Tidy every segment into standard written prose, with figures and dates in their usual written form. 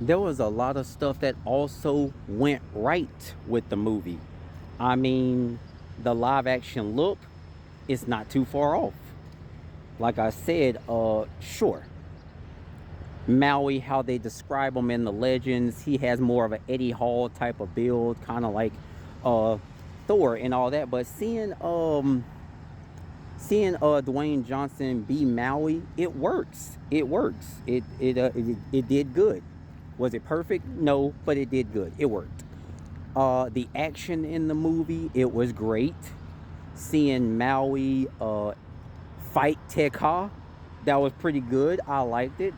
There was a lot of stuff that also went right with the movie. I mean, the live action look is not too far off. Like I said, sure, Maui, how they describe him in the legends, he has more of an Eddie Hall type of build, kind of like uh Thor and all that. But seeing Dwayne Johnson be Maui, it works. It works. It did good. Was it perfect? No, but it did good. It worked. The action in the movie, it was great. Seeing Maui fight Tekka, that was pretty good. I liked it.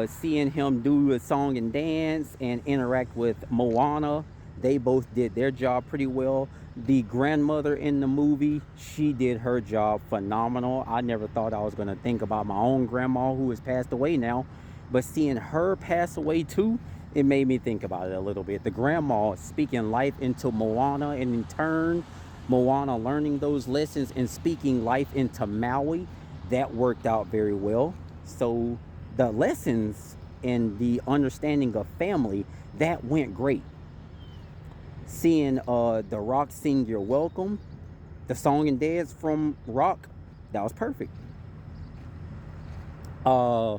Seeing him do a song and dance and interact with Moana, they both did their job pretty well. The grandmother in the movie, she did her job phenomenal. I never thought I was going to think about my own grandma who has passed away now, but seeing her pass away too, it made me think about it a little bit. The grandma speaking life into Moana, and in turn Moana learning those lessons and speaking life into Maui, that worked out very well. So the lessons and the understanding of family, that went great. Seeing the Rock sing You're Welcome, the song and dance from Rock, that was perfect. uh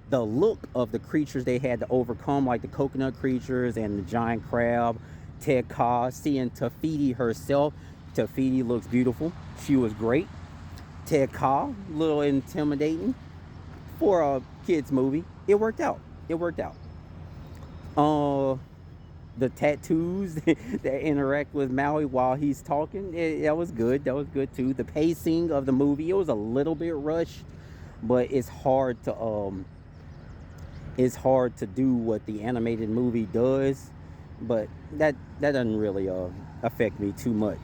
the look of the creatures they had to overcome, like the coconut creatures and the giant crab, Ted Ka, seeing Tafiti herself. Tafiti looks beautiful. She was great. Ted Ka, a little intimidating for a kids movie. It worked out. It worked out. Uh, the tattoos that interact with Maui while he's talking, that was good. That was good too. The pacing of the movie, it was a little bit rushed, but it's hard to do what the animated movie does. But that doesn't really affect me too much.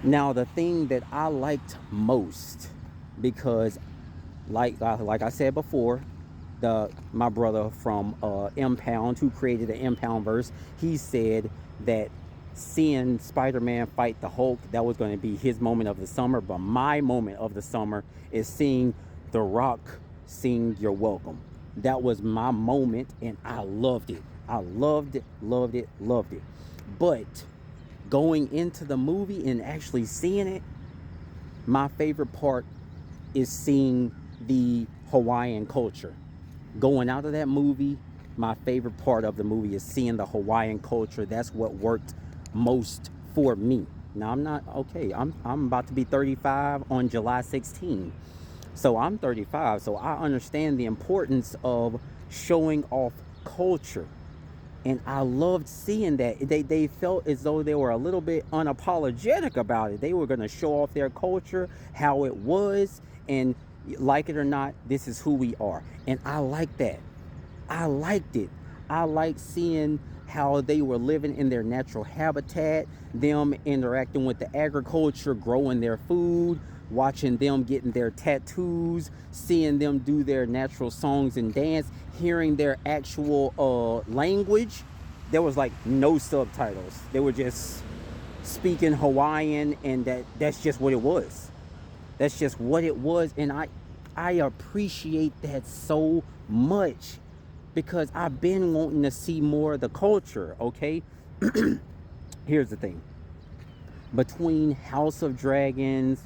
Now, the thing that I liked most, because like I said before, the my brother from Impound, who created the Impound verse, he said that seeing Spider-Man fight the Hulk, that was going to be his moment of the summer. But my moment of the summer is seeing The Rock sing You're Welcome. That was my moment, and I loved it. I loved it, loved it, loved it. But going into the movie and actually seeing it, my favorite part is seeing the Hawaiian culture. Going out of that movie, my favorite part of the movie is seeing the Hawaiian culture. That's what worked most for me. Now, I'm not okay. I'm about to be 35 on July 16. So I'm 35, so I understand the importance of showing off culture. And I loved seeing that. They felt as though they were a little bit unapologetic about it. They were going to show off their culture, how it was, and like it or not, this is who we are. And I like that. I liked it. I liked seeing how they were living in their natural habitat, them interacting with the agriculture, growing their food, watching them getting their tattoos, seeing them do their natural songs and dance, hearing their actual language. There was like no subtitles. They were just speaking Hawaiian, and that's just what it was. That's just what it was. And I appreciate that so much, because I've been wanting to see more of the culture, okay? Here's the thing. Between House of Dragons,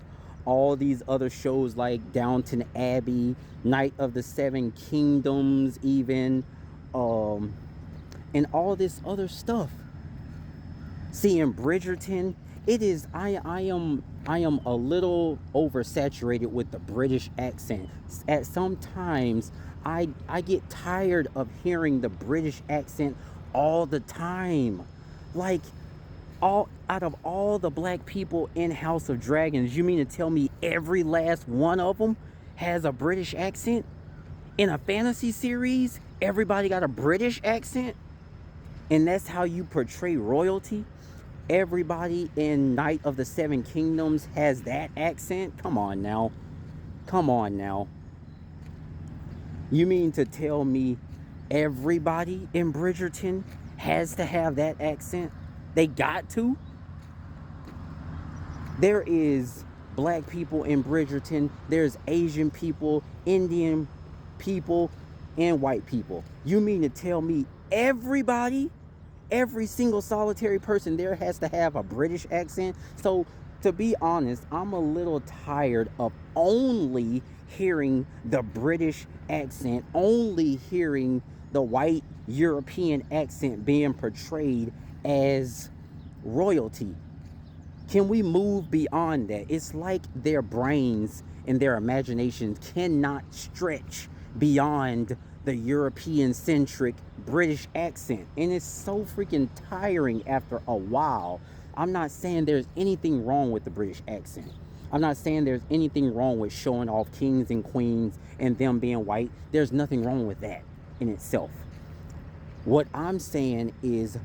all these other shows like Downton Abbey, Night of the Seven Kingdoms, even, and all this other stuff, seeing Bridgerton, it is I am a little oversaturated with the British accent. At sometimes I get tired of hearing the British accent all the time. Like, all out of all the black people in House of Dragons, you mean to tell me every last one of them has a British accent? In a fantasy series, everybody got a British accent? And that's how you portray royalty? Everybody in Night of the Seven Kingdoms has that accent? Come on now. Come on now. You mean to tell me everybody in Bridgerton has to have that accent? They got to? There is black people in Bridgerton. There's Asian people, Indian people. and white people. You mean to tell me everybody, every single solitary person there has to have a British accent? So to be honest, I'm a little tired of only hearing the British accent, only hearing the white European accent being portrayed as royalty. Can we move beyond that? It's like their brains and their imaginations cannot stretch beyond the European centric British accent. And it's so freaking tiring after a while. I'm not saying there's anything wrong with the British accent. I'm not saying there's anything wrong with showing off kings and queens and them being white. There's nothing wrong with that in itself. What I'm saying is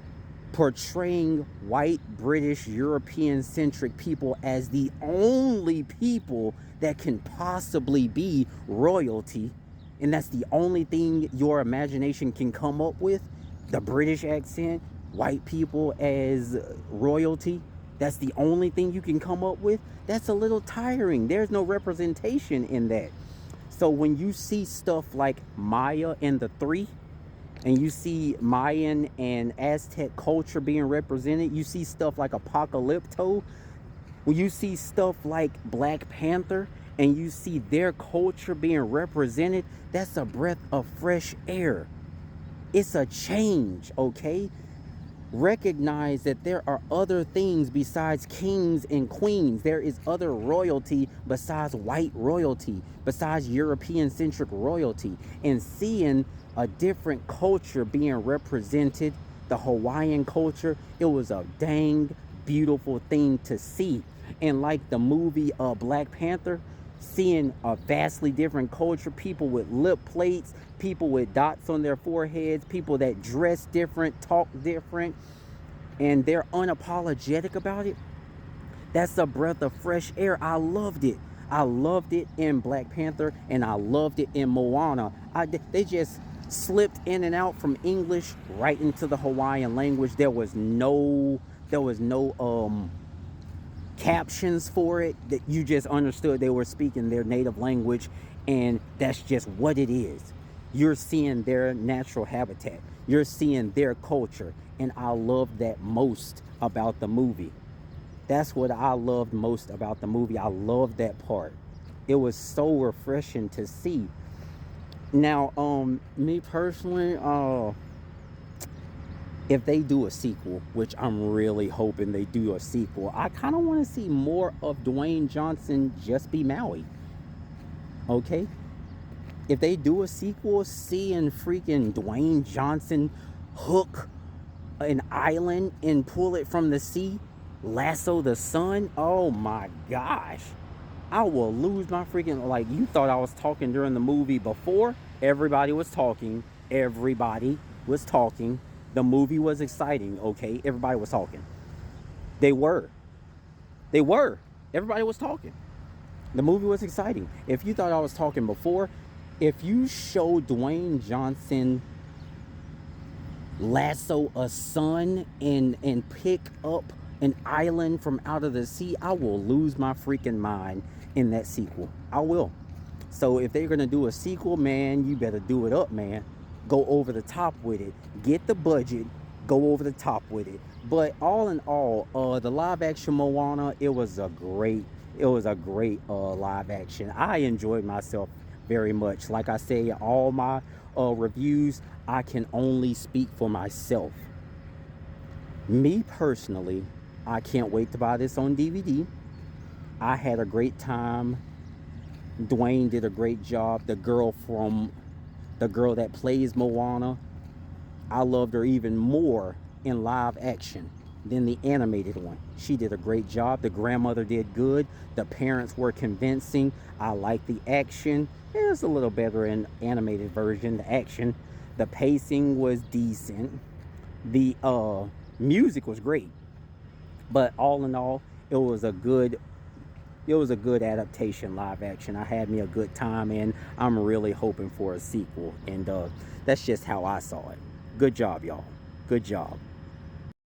portraying white, British, European centric people as the only people that can possibly be royalty, and that's the only thing your imagination can come up with, the British accent, white people as royalty, that's the only thing you can come up with. That's a little tiring. There's no representation in that. So when you see stuff like Maya and the Three, and you see Mayan and Aztec culture being represented, you see stuff like Apocalypto, when you see stuff like Black Panther, and you see their culture being represented, that's a breath of fresh air. It's a change, okay? Recognize that there are other things besides kings and queens. There is other royalty besides white royalty, besides European-centric royalty. And seeing a different culture being represented, the Hawaiian culture, it was a dang beautiful thing to see. And like the movie Black Panther, seeing a vastly different culture, people with lip plates, people with dots on their foreheads, people that dress different, talk different, and they're unapologetic about it. That's a breath of fresh air. I loved it. I loved it in Black Panther, and I loved it in Moana. They just slipped in and out from English right into the Hawaiian language. There was no captions for it, that you just understood they were speaking their native language, and that's just what it is. You're seeing their natural habitat, you're seeing their culture, and I love that most about the movie. That's what I loved most about the movie. I loved that part. It was so refreshing to see. Now me personally, if they do a sequel, which I'm really hoping they do a sequel, I kind of want to see more of Dwayne Johnson just be Maui. Okay? If they do a sequel, seeing freaking Dwayne Johnson hook an island and pull it from the sea, lasso the sun, oh my gosh. I will lose my freaking, like, you thought I was talking during the movie before. Everybody was talking. Everybody was talking. The movie was exciting, okay? Everybody was talking. They were. Everybody was talking. The movie was exciting. If you thought I was talking before, if you show Dwayne Johnson lasso a sun and pick up an island from out of the sea, I will lose my freaking mind in that sequel. I will. So if they're going to do a sequel, man, you better do it up, man. Go over the top with it. Get the budget. Go over the top with it. But all in all, the live action Moana, it was a great live action. I enjoyed myself very much. Like I say, all my reviews, I can only speak for myself. Me personally, I can't wait to buy this on DVD. I had a great time. Dwayne did a great job. The girl that plays Moana, I loved her even more in live action than the animated one. She did a great job. The grandmother did good. The parents were convincing. I liked the action. It was a little better in animated version. The action, the pacing was decent. The music was great. But all in all, it was a good adaptation, live action. I had me a good time, and I'm really hoping for a sequel. And that's just how I saw it. Good job, y'all. Good job.